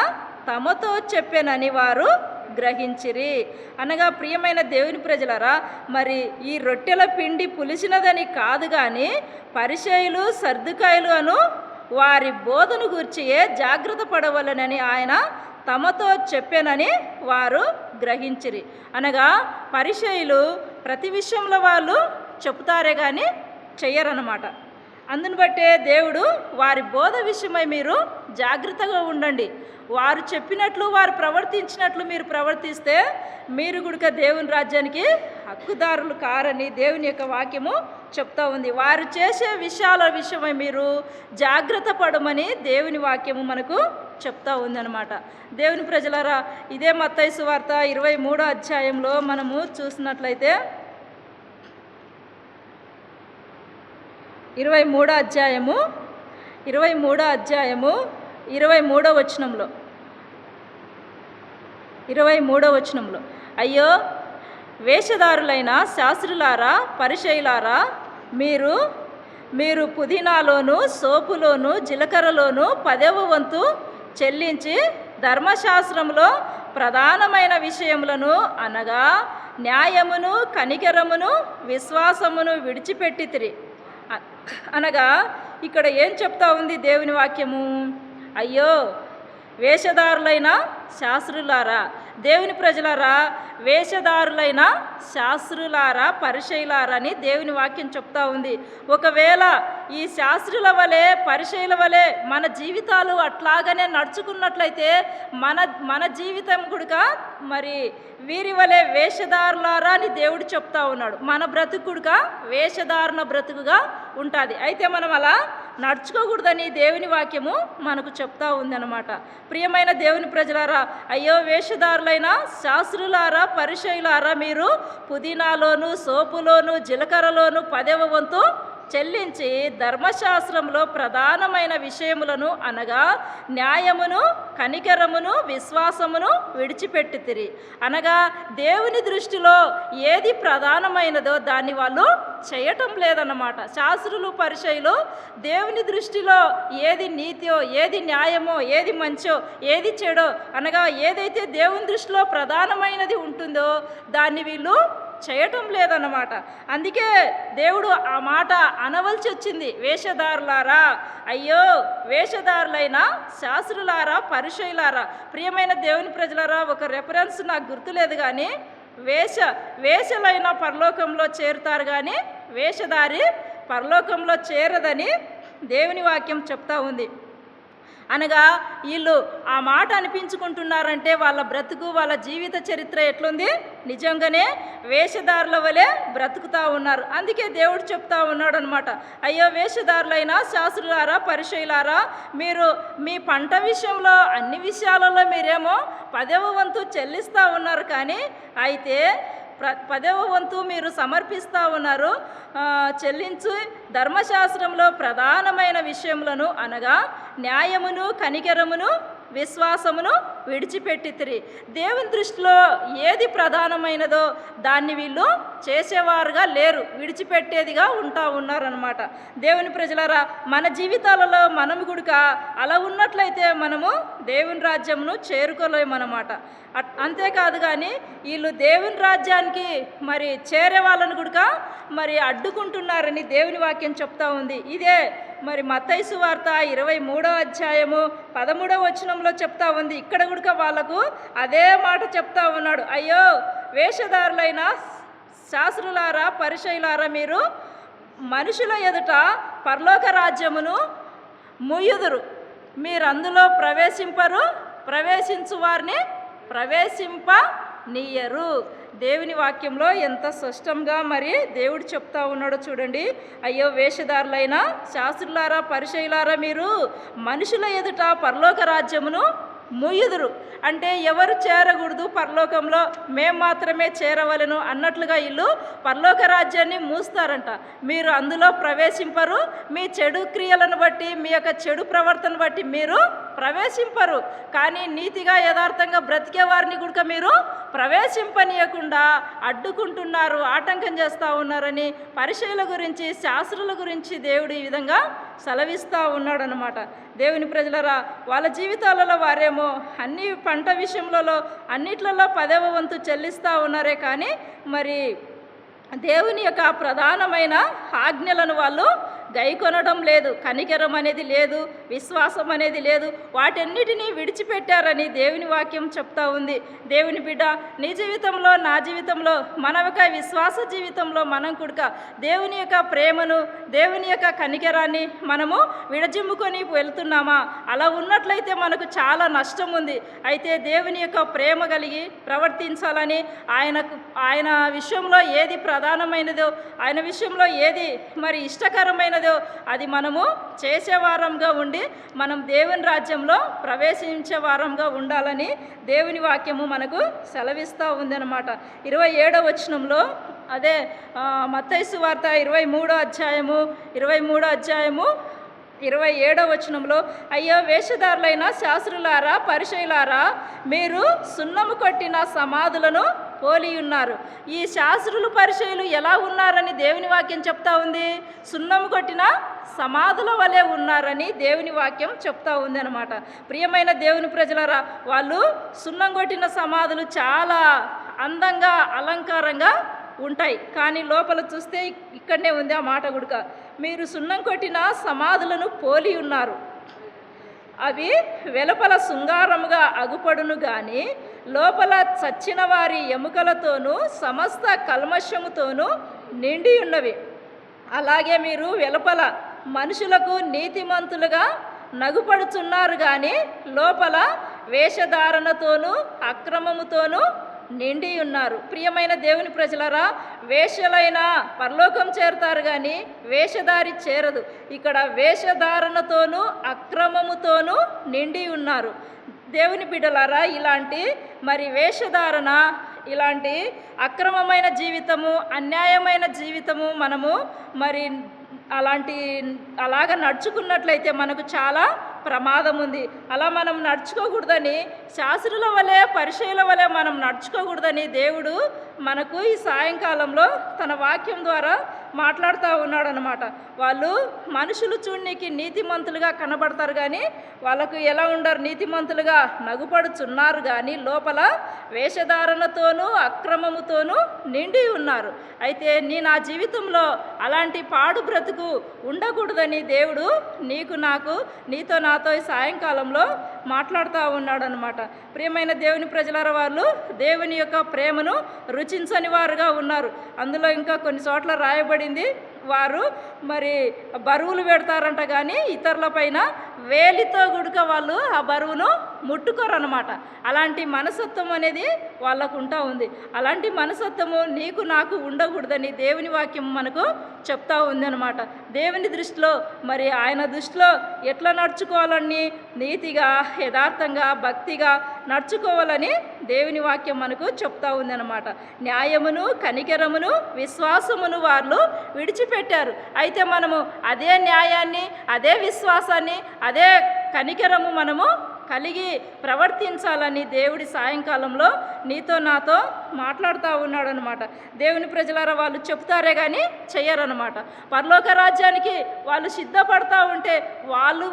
తమతో చెప్పానని వారు గ్రహించిరి. అనగా ప్రియమైన దేవుని ప్రజలరా, మరి ఈ రొట్టెల పిండి పులిసినదని కాదు కానీ పరిసయ్యులు సర్దుకాయలు అను వారి బోధన గూర్చి జాగ్రత్త పడవలనని ఆయన తమతో చెప్పానని వారు గ్రహించిరి. అనగా పరిసయ్యులు ప్రతి విషయంలో వాళ్ళు చెప్తారే కానీ చెయ్యరన్నమాట. అందుని బట్టే దేవుడు వారి బోధ విషయమై మీరు జాగ్రత్తగా ఉండండి. వారు చెప్పినట్లు వారు ప్రవర్తించినట్లు మీరు ప్రవర్తిస్తే మీరు కూడా దేవుని రాజ్యానికి హక్కుదారులు కారని దేవుని యొక్క వాక్యము చెప్తా ఉంది. వారు చేసే విషయాల విషయమై మీరు జాగ్రత్త పడమని దేవుని వాక్యము మనకు చెప్తా ఉందన్నమాట. దేవుని ప్రజలారా, ఇదే మత్తయి సువార్త 23వ అధ్యాయంలో మనము చూసినట్లయితే 23వ అధ్యాయము 23వ వచనంలో అయ్యో వేషధారులైన శాస్త్రులారా పరిసయ్యులారా, మీరు పుదీనాలోను సోపులోను జీలకర్రలోను 10వ వంతు చెల్లించి ధర్మశాస్త్రంలో ప్రధానమైన విషయములను అనగా న్యాయమును కనికరమును విశ్వాసమును విడిచిపెట్టితిరి. అనగా ఇక్కడ ఏం చెప్తా ఉంది దేవుని వాక్యము? అయ్యో వేషధారులైన శాస్త్రులారా, దేవుని ప్రజలారా, వేషధారులైన శాస్త్రులారా పరిసయ్యులారా అని దేవుని వాక్యం చెప్తా ఉంది. ఒకవేళ ఈ శాస్త్రుల వలె పరిసయ్యుల వలె మన జీవితాలు అట్లాగనే నడుచుకున్నట్లయితే మన జీవితం కూడా మరి వీరి వలె వేషధారులారా అని దేవుడు చెప్తా ఉన్నాడు. మన బ్రతుకుడుగా వేషధారణ బ్రతుకుగా ఉంటుంది. అయితే మనం అలా నడుచుకోకూడదని దేవుని వాక్యము మనకు చెప్తా ఉందన్నమాట. ప్రియమైన దేవుని ప్రజలారా, అయ్యో వేషధారులైన శాస్త్రులారా పరిసయ్యులారా, మీరు పుదీనాలోను సోపులోను జీలకర్రలోను 10వ వంతు చెల్లించి ధర్మశాస్త్రంలో ప్రధానమైన విషయములను అనగా న్యాయమును కనికరమును విశ్వాసమును విడిచిపెట్టితిరి. అనగా దేవుని దృష్టిలో ఏది ప్రధానమైనదో దాన్ని వాళ్ళు చేయటం లేదన్నమాట. శాస్త్రులు పరిసయ్యులు దేవుని దృష్టిలో ఏది నీతియో ఏది న్యాయమో ఏది మంచో ఏది చెడో అనగా ఏదైతే దేవుని దృష్టిలో ప్రధానమైనది ఉంటుందో దాన్ని వీళ్ళు చేయటం లేదన్నమాట. అందుకే దేవుడు ఆ మాట అనవలసి వచ్చింది. వేషధారులారా, అయ్యో వేషధారులైన శాస్త్రులారా పరిసయ్యులారా. ప్రియమైన దేవుని ప్రజలారా, ఒక రెఫరెన్స్ నాకు గుర్తులేదు కానీ వేషలైన పరలోకంలో చేరుతారు కానీ వేషధారి పరలోకంలో చేరదని దేవుని వాక్యం చెప్తా ఉంది. అనగా వీళ్ళు ఆ మాట అనిపించుకుంటున్నారంటే వాళ్ళ బ్రతుకు వాళ్ళ జీవిత చరిత్ర ఎట్లుంది? నిజంగానే వేషధారుల వలె బ్రతుకుతూ ఉన్నారు. అందుకే దేవుడు చెప్తా ఉన్నాడు అనమాట, అయ్యో వేషధారులైన శాస్త్రులారా పరిసయ్యులారా, మీరు మీ పంట విషయంలో అన్ని విషయాలలో మీరేమో 10వ వంతు చెల్లిస్తూ ఉన్నారు, కానీ అయితే 10వ వంతు మీరు సమర్పిస్తూ ఉన్నారు. చెల్లించి ధర్మశాస్త్రంలో ప్రధానమైన విషయములను అనగా న్యాయమును కనికరమును విశ్వాసమును విడిచిపెట్టితిరి. దేవుని దృష్టిలో ఏది ప్రధానమైనదో దాన్ని వీళ్ళు చేసేవారుగా లేరు, విడిచిపెట్టేదిగా ఉన్నారనమాట. దేవుని ప్రజలారా, మన జీవితాలలో మనం గుడుక అలా ఉన్నట్లయితే మనము దేవుని రాజ్యమును చేరుకోలేమన్నమాట. అంతేకాదు కానీ వీళ్ళు దేవుని రాజ్యానికి మరి చేరే వాళ్ళను గుడుక మరి అడ్డుకుంటున్నారని దేవుని వాక్యం చెప్తా ఉంది. ఇదే మరి మత్తయి సువార్త 23వ అధ్యాయము 13వ వచనంలో చెప్తా ఉంది. ఇక్కడ కూడా వాళ్ళకు అదే మాట చెప్తా ఉన్నాడు. అయ్యో వేషధారులైన శాస్త్రులారా, పరిసయ్యులారా, మీరు మనుషుల ఎదుట పరలోక రాజ్యమును ముయ్యుదురు, మీరు అందులో ప్రవేశింపరు, ప్రవేశించు వారిని ప్రవేశింపనీయరు. దేవుని వాక్యంలో ఎంత స్పష్టంగా మరి దేవుడు చెప్తా ఉన్నాడో చూడండి. అయ్యో వేషధారులైన శాస్త్రులారా, పరిసయ్యులారా, మీరు మనుషుల ఎదుట పరలోక రాజ్యమును ముయ్యుదురు అంటే ఎవరు చేరకూడదు పరలోకంలో, మేము మాత్రమే చేరవలను అన్నట్లుగా వీళ్ళు పరలోక రాజ్యాన్ని మూస్తారంట. మీరు అందులో ప్రవేశింపరు, మీ చెడు క్రియలను బట్టి, మీ యొక్క చెడు ప్రవర్తన బట్టి మీరు ప్రవేశింపరు. కానీ నీతిగా యథార్థంగా బ్రతికే వారిని కూడా మీరు ప్రవేశింపనీయకుండా అడ్డుకుంటున్నారు, ఆటంకం చేస్తూ ఉన్నారని పరిసయ్యుల గురించి, శాస్త్రుల గురించి దేవుడు ఈ విధంగా సెలవిస్తూ ఉన్నాడనమాట. దేవుని ప్రజలరా, వాళ్ళ జీవితాలలో వారేమో అన్ని పంట విషయంలో అన్నిట్లలో 10వ వంతు చెల్లిస్తూ ఉన్నారే కానీ మరి దేవుని యొక్క ప్రధానమైన ఆజ్ఞలను వాళ్ళు గైకొనడం లేదు. కనికరం అనేది లేదు, విశ్వాసం అనేది లేదు, వాటన్నిటినీ విడిచిపెట్టారని దేవుని వాక్యం చెప్తా ఉంది. దేవుని బిడ్డ, నీ జీవితంలో, నా జీవితంలో, మన యొక్క విశ్వాస జీవితంలో మనం కూడా దేవుని యొక్క ప్రేమను, దేవుని యొక్క కనికరాన్ని మనము విడజిమ్ముకొని వెళ్తున్నామా? అలా ఉన్నట్లయితే మనకు చాలా నష్టం ఉంది. అయితే దేవుని యొక్క ప్రేమ కలిగి ప్రవర్తించాలని, ఆయన విషయంలో ఏది ప్రధానమైనదో, ఆయన విషయంలో ఏది మరి ఇష్టకరమైనదో అది మనము చేసేవారంగా ఉండి మనం దేవుని రాజ్యంలో ప్రవేశించే వారంగా ఉండాలని దేవుని వాక్యము మనకు సెలవిస్తూ ఉందన్నమాట. 27వ వచనంలో అదే మత్తయి సువార్త 23వ అధ్యాయము 27వ వచనంలో, అయ్యో వేషధారులైన శాస్త్రులారా, పరిసయ్యులారా, మీరు సున్నము కొట్టిన సమాధులను పోలి ఉన్నారు. ఈ శాస్త్రులు, పరిసయ్యులు ఎలా ఉన్నారని దేవుని వాక్యం చెప్తా ఉంది? సున్నము కొట్టిన సమాధుల వలె ఉన్నారని దేవుని వాక్యం చెప్తా ఉంది అనమాట. ప్రియమైన దేవుని ప్రజలారా, వాళ్ళు సున్నం కొట్టిన సమాధులు చాలా అందంగా, అలంకారంగా ఉంటాయి. కానీ లోపల చూస్తే ఇక్కడనే ఉంది ఆ మాట గుడుక, మీరు సున్నం కొట్టిన సమాధులను పోలి ఉన్నారు. అవి వెలుపల శృంగారముగా అగుపడును గాని లోపల చచ్చిన వారి ఎముకలతోనూ సమస్త కల్మషముతోనూ నిండి ఉన్నవి. అలాగే మీరు వెలుపల మనుషులకు నీతిమంతులుగా నగుపడుచున్నారు కానీ లోపల వేషధారణతోనూ అక్రమముతోనూ నిండి ఉన్నారు. ప్రియమైన దేవుని ప్రజలరా, వేషలైన పరలోకం చేరుతారు కానీ వేషధారి చేరదు. ఇక్కడ వేషధారణతోనూ అక్రమముతోనూ నిండి ఉన్నారు. దేవుని బిడ్డలారా, ఇలాంటి మరి వేషధారణ, ఇలాంటి అక్రమమైన జీవితము, అన్యాయమైన జీవితము మనము మరి అలాగ నడుచుకున్నట్లయితే మనకు చాలా ప్రమాదం ఉంది. అలా మనం నడుచుకోకూడదని, శాస్త్రుల వలె, పరిసయ్యుల వలె మనం నడుచుకోకూడదని దేవుడు మనకు ఈ సాయంకాలంలో తన వాక్యం ద్వారా మాట్లాడుతూ ఉన్నాడు అనమాట. వాళ్ళు మనుషులు చూడనీకి నీతిమంతులుగా కనబడతారు కానీ వాళ్ళకు ఎలా ఉండరు, నీతిమంతులుగా నగుపడుచున్నారు కానీ లోపల వేషధారణతోనూ అక్రమముతోనూ నిండి ఉన్నారు. అయితే నా జీవితంలో అలాంటి పాడు బ్రతుకు ఉండకూడదని దేవుడు నీతో నాతో ఈ సాయంకాలంలో మాట్లాడుతూ ఉన్నాడు అనమాట. ప్రియమైన దేవుని ప్రజలారా, వాళ్ళు దేవుని యొక్క ప్రేమను రుచించని వారుగా ఉన్నారు. అందులో ఇంకా కొన్ని చోట్ల రాయబడింది, వారు మరి బరువులు పెడతారంట కానీ ఇతరుల పైన వేలితో గుడుక వాళ్ళు ఆ బరువును ముట్టుకోరనమాట. అలాంటి మనసత్వం అనేది వాళ్ళకు ఉంటా ఉంది. అలాంటి మనసత్వము నీకు నాకు ఉండకూడదని దేవుని వాక్యం మనకు చెప్తా ఉందన్నమాట. దేవుని దృష్టిలో మరి ఆయన దృష్టిలో ఎట్లా నడుచుకోవాలని, నీతిగా, యథార్థంగా, భక్తిగా నడుచుకోవాలని దేవుని వాక్యం మనకు చెప్తా ఉందన్నమాట. న్యాయమును, కనికరమును, విశ్వాసమును వాళ్ళు విడిచిపెట్టారు. అయితే మనము అదే న్యాయాన్ని, అదే విశ్వాసాన్ని, అదే కనికరము మనము కలిగి ప్రవర్తించాలని దేవుడి సాయంకాలంలో నీతో నాతో మాట్లాడుతూ ఉన్నాడనమాట. దేవుని ప్రజలారా వాళ్ళు చెప్తారే కానీ చెయ్యరనమాట. పరలోక రాజ్యానికి వాళ్ళు సిద్ధపడతా ఉంటే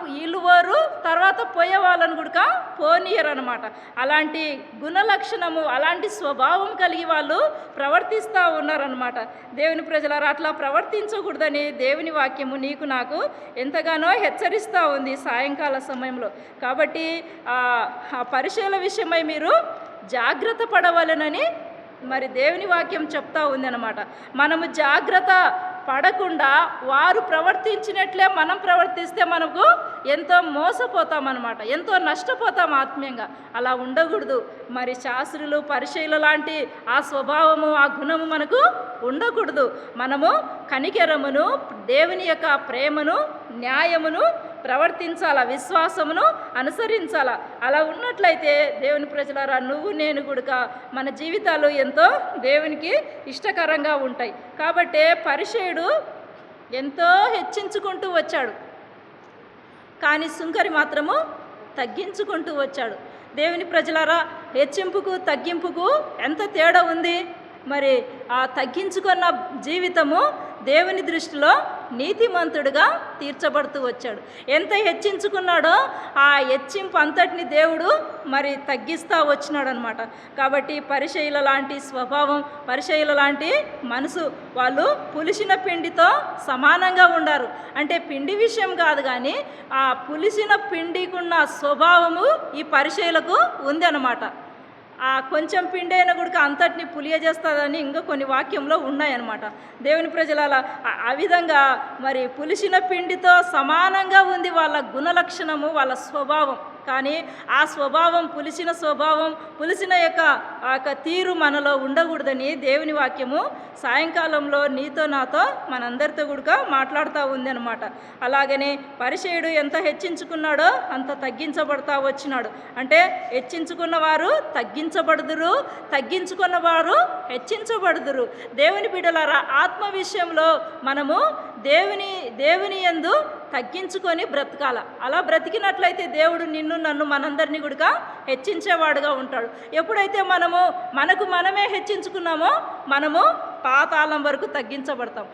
వీళ్ళు వారు తర్వాత పోయే వాళ్ళని కూడా పోనీయరనమాట. అలాంటి గుణలక్షణము అలాంటి స్వభావం కలిగి వాళ్ళు ప్రవర్తిస్తూ ఉన్నారనమాట. దేవుని ప్రజలారా అట్లా ప్రవర్తించకూడదని దేవుని వాక్యము నీకు నాకు ఎంతగానో హెచ్చరిస్తూ ఉంది సాయంకాల సమయంలో. కాబట్టి ఆ పరిచయాల విషయమై మీరు జాగ్రత్త పడవలెనని మరి దేవుని వాక్యం చెప్తా ఉంది అనమాట. మనము జాగ్రత్త పడకుండా వారు ప్రవర్తించినట్లే మనం ప్రవర్తిస్తే మనకు ఎంతో మోసపోతామన్నమాట, ఎంతో నష్టపోతాం ఆత్మీయంగా. అలా ఉండకూడదు. మరి శాస్త్రులు పరిచయులు లాంటి ఆ స్వభావము ఆ గుణము మనకు ఉండకూడదు. మనము కనికెరమును దేవుని యొక్క ప్రేమను న్యాయమును ప్రవర్తించాల, విశ్వాసమును అనుసరించాల. అలా ఉన్నట్లయితే దేవుని ప్రజలారా నువ్వు నేను కూడా మన జీవితాలు ఎంతో దేవునికి ఇష్టకరంగా ఉంటాయి. కాబట్టి పరిచయుడు ఎంతో హెచ్చించుకుంటూ వచ్చాడు, కానీ సుంకరి మాత్రము తగ్గించుకుంటూ వచ్చాడు. దేవుని ప్రజలారా హెచ్చింపుకు తగ్గింపుకు ఎంత తేడా ఉంది. మరి ఆ తగ్గించుకున్న జీవితము దేవుని దృష్టిలో నీతిమంతుడిగా తీర్చబడుతూ వచ్చాడు. ఎంత హెచ్చించుకున్నాడో ఆ హెచ్చింపు అంతటిని దేవుడు మరి తగ్గిస్తూ వచ్చినాడు అనమాట. కాబట్టి పరిచయుల లాంటి స్వభావం, పరిచయుల లాంటి మనసు, వాళ్ళు పులిసిన పిండితో సమానంగా ఉండారు. అంటే పిండి విషయం కాదు, కానీ ఆ పులిసిన పిండికున్న స్వభావము ఈ పరిచయులకు ఉంది అనమాట. ఆ కొంచెం పిండి అయినా కూడా అంతటిని పులియజేస్తుందని ఇంకా కొన్ని వాక్యంలో ఉన్నాయన్నమాట. దేవుని ప్రజల ఆ విధంగా మరి పులిసిన పిండితో సమానంగా ఉంది వాళ్ళ గుణలక్షణము, వాళ్ళ స్వభావం. కానీ ఆ స్వభావం, పులిసిన స్వభావం, పులిసిన యొక్క తీరు మనలో ఉండకూడదని దేవుని వాక్యము సాయంకాలంలో నీతో నాతో మనందరితో కూడా మాట్లాడుతూ ఉంది అనమాట. అలాగనే పరిచయుడు ఎంత హెచ్చించుకున్నాడో అంత తగ్గించబడతా వచ్చినాడు. అంటే హెచ్చించుకున్నవారు తగ్గించబడుదురు, తగ్గించుకున్నవారు హెచ్చించబడుదురు. దేవుని బిడ్డలారా ఆత్మ విషయంలో మనము దేవుని యందు తగ్గించుకొని బ్రతకాల. అలా బ్రతికినట్లయితే దేవుడు నిన్ను నన్ను మనందరినీ కూడా హెచ్చించేవాడుగా ఉంటాడు. ఎప్పుడైతే మనకు మనమే హెచ్చించుకున్నామో మనము పాతాళం వరకు తగ్గించబడతాం.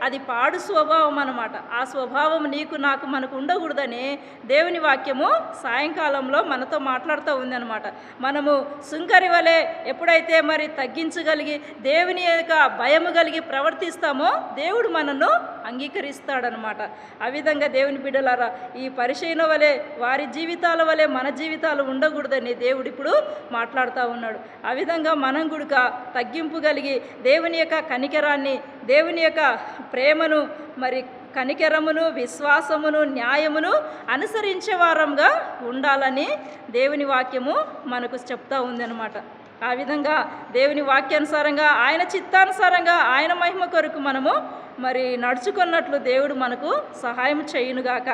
అది పాడు స్వభావం అన్నమాట. ఆ స్వభావం నీకు నాకు మనకు ఉండకూడదని దేవుని వాక్యము సాయంకాలంలో మనతో మాట్లాడుతూ ఉందన్నమాట. మనము సుంకరి వలె ఎప్పుడైతే మరి తగ్గించగలిగి దేవుని యొక్క భయము కలిగి ప్రవర్తిస్తామో దేవుడు మనను అంగీకరిస్తాడనమాట. ఆ విధంగా దేవుని బిడ్డలారా ఈ పరిచయన వలె వారి జీవితాల వలె మన జీవితాలు ఉండకూడదని దేవుడు ఇప్పుడు మాట్లాడుతూ ఉన్నాడు. ఆ విధంగా మనం కూడా తగ్గింపు కలిగి దేవుని యొక్క కనికరాన్ని, దేవుని యొక్క ప్రేమను, మరి కనికరమును, విశ్వాసమును, న్యాయమును అనుసరించే వారంగా ఉండాలని దేవుని వాక్యము మనకు చెప్తా ఉందన్నమాట. ఆ విధంగా దేవుని వాక్యానుసారంగా, ఆయన చిత్తానుసారంగా, ఆయన మహిమ కొరకు మనము మరి నడుచుకున్నట్లు దేవుడు మనకు సహాయం చేయునుగాక.